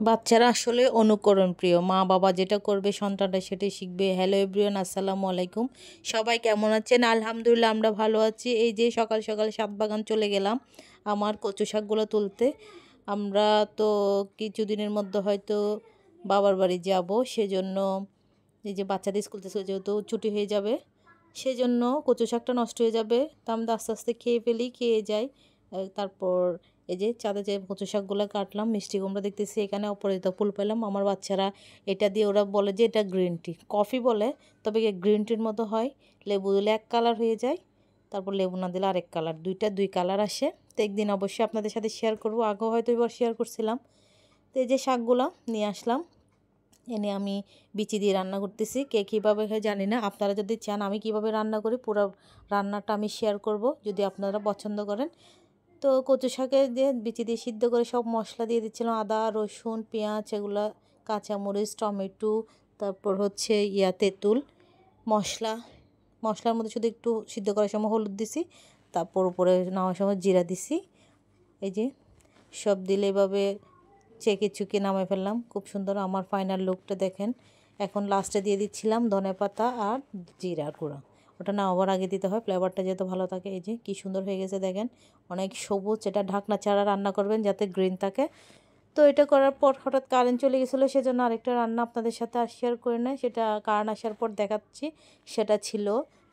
বাচ্চারা আসলে অনুকরণ প্রিয়। মা-বাবা যেটা করবে সন্তানরা সেটাই শিখবে। হ্যালো এভরিওয়ান, আসসালামু আলাইকুম। সবাই কেমন আছেন? আলহামদুলিল্লাহ আমরা ভালো আছি। এই যে সকাল, সকাল ছাদ বাগান চলে গেলাম আমার কচু শাকগুলো তুলতে। আমরা তো কিছুদিনের মধ্যে হয়তো বাবার বাড়ি যাব। সেজন্য এই যে বাচ্চাদের স্কুল থেকে যেহেতু ছুটি হয়ে যাবে, সেজন্য কচু শাকটা নষ্ট হয়ে যাবে। তো আমরা আস্তে, আস্তে খেয়ে ফেলি, খেয়ে যাই। তারপর এই যে ছাদে যে কচু শাকগুলো কাটলাম, মিষ্টি কুমড়া দেখতেছি এখানে অপরাজিতা ফুল পেলাম। আমার বাচ্চারা এটা দিয়ে ওরা বলে যে এটা গ্রিন টি, কফি বলে, তবে গ্রিন টির মতো হয়। লেবু দিলে এক কালার হয়ে যায়, তারপর লেবু না দিলে আরেক কালার, দুই কালার আসে। তো একদিন অবশ্যই আপনাদের সাথে শেয়ার করবো, আগেও হয়তো এবার শেয়ার করছিলাম। তো এই যে শাকগুলো নিয়ে আসলাম, এনে আমি বিচি দিয়ে রান্না করতেছি। কে কীভাবে খায় জানি না, আপনারা যদি চান আমি কিভাবে রান্না করি পুরো রান্নাটা আমি শেয়ার করব যদি আপনারা পছন্দ করেন। তো কচু শাকে দিয়ে বিচি দিয়ে সিদ্ধ করে সব মশলা দিয়ে দিচ্ছিলাম, আদা রসুন পেঁয়াজ এগুলো, কাঁচামরিচ টমেটো, তারপর হচ্ছে তেঁতুল মশলা। মশলার মধ্যে শুধু একটু সিদ্ধ করার সময় হলুদ দিছি, তারপর উপরে নামার সময় জিরা দিছি। এই যে সব দিলে এভাবে চেকে চুকে নামাই ফেললাম, খুব সুন্দর আমার ফাইনাল লুকটা দেখেন। এখন লাস্টে দিয়ে দিচ্ছিলাম ধনেপাতা আর জিরা গুঁড়া, ওটা নামাবার আগে দিতে হয়, ফ্লেভারটা যেহেতু ভালো থাকে। এই যে কী সুন্দর হয়ে গেছে দেখেন, অনেক সবুজ। এটা ঢাকনা ছাড়া রান্না করবেন যাতে গ্রিন থাকে। তো এটা করার পর হঠাৎ কারেন্ট চলে গেছিলো, সেজন্য আরেকটা রান্না আপনাদের সাথে আর শেয়ার করে নেয়, সেটা কারেন্ট আসার পর দেখাচ্ছি। সেটা ছিল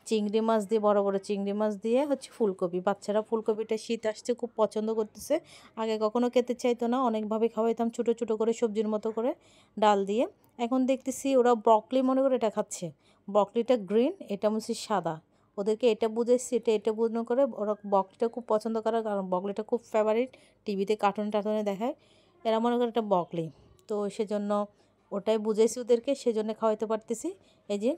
চিংড়ি মাছ দিয়ে, বড় বড় চিংড়ি মাছ দিয়ে হচ্ছে ফুলকপি। বাচ্চারা ফুলকপিটা শীত আসছে খুব পছন্দ করতেছে, আগে কখনো খেতে চাইতো না, অনেকভাবে খাওয়াইতাম ছোটো ছোটো করে সবজির মতো করে ডাল দিয়ে। এখন দেখতেছি ওরা ব্রকলি মনে করে এটা খাচ্ছে। ব্রকলিটা গ্রিন, এটা হচ্ছে সাদা। ওদেরকে এটা বুঝেছি, এটা মনে করে ওরা ব্রকলিটা খুব পছন্দ করে, কারণ ব্রকলিটা খুব ফেভারিট, টিভিতে কার্টুন টার্টুনে দেখায়। এরা মনে করে এটা ব্রকলি, তো সেজন্য ওটাই বুঝেছি ওদেরকে, সেজন্য খাওয়াইতে পারতেছি। এই যে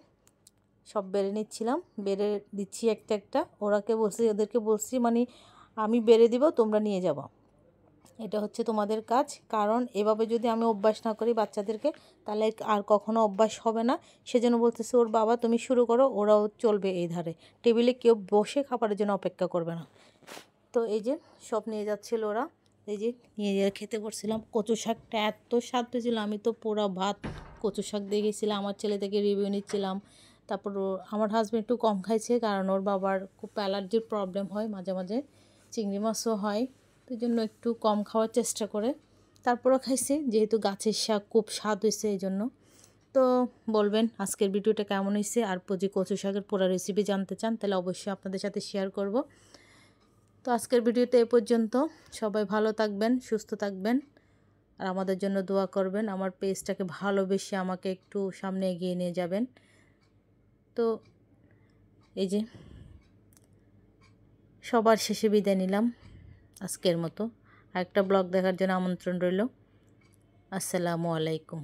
সব বেড়ে নিচ্ছিলাম, বেড়ে দিচ্ছি একটা একটা। ওদেরকে বলছি মানে আমি বেড়ে দিব, তোমরা নিয়ে যাবো, এটা হচ্ছে তোমাদের কাজ। কারণ এভাবে যদি আমি অভ্যাস না করি বাচ্চাদেরকে, তাহলে আর কখনো অভ্যাস হবে না। সেজন্য বলতেছে ওর বাবা তুমি শুরু করো, ওরাও চলবে এই ধারে। টেবিলে কেউ বসে খাবারের জন্য অপেক্ষা করবে না। তো এই যে সব নিয়ে যাচ্ছিল ওরা, এই যে নিয়ে খেতে করছিলাম। কচু শাকটা এত স্বাদ হয়েছিল, আমি তো পুরো ভাত কচু শাক দিয়ে গেছিলাম। আমার ছেলে থেকে রিভিউ নিচ্ছিলাম। তারপর আমার হাজব্যান্ড একটু কম খাইছে, কারণ ওর বাবার খুব অ্যালার্জির প্রবলেম হয়, মাঝে মাঝে চিংড়ি মাছও হয়, তো জন্য একটু কম খাওয়ার চেষ্টা করে। তারপরও খাইছে, যেহেতু গাছের শাক খুব স্বাদ হয়েছে এই জন্য। তো বলবেন আজকের ভিডিওটা কেমন হয়েছে, আর যদি কচু শাকের পুরো রেসিপি জানতে চান তাহলে অবশ্যই আপনাদের সাথে শেয়ার করব। তো আজকের ভিডিওতে এ পর্যন্ত। সবাই ভালো থাকবেন, সুস্থ থাকবেন, আর আমাদের জন্য দোয়া করবেন। আমার পেজটাকে ভালোবেসে আমাকে একটু সামনে এগিয়ে নিয়ে যাবেন। তো এই যে সবার শেষে বিদায় নিলাম আজকের মতো। আরেকটা ব্লগ দেখার জন্য আমন্ত্রণ রইল। আসসালামু আলাইকুম।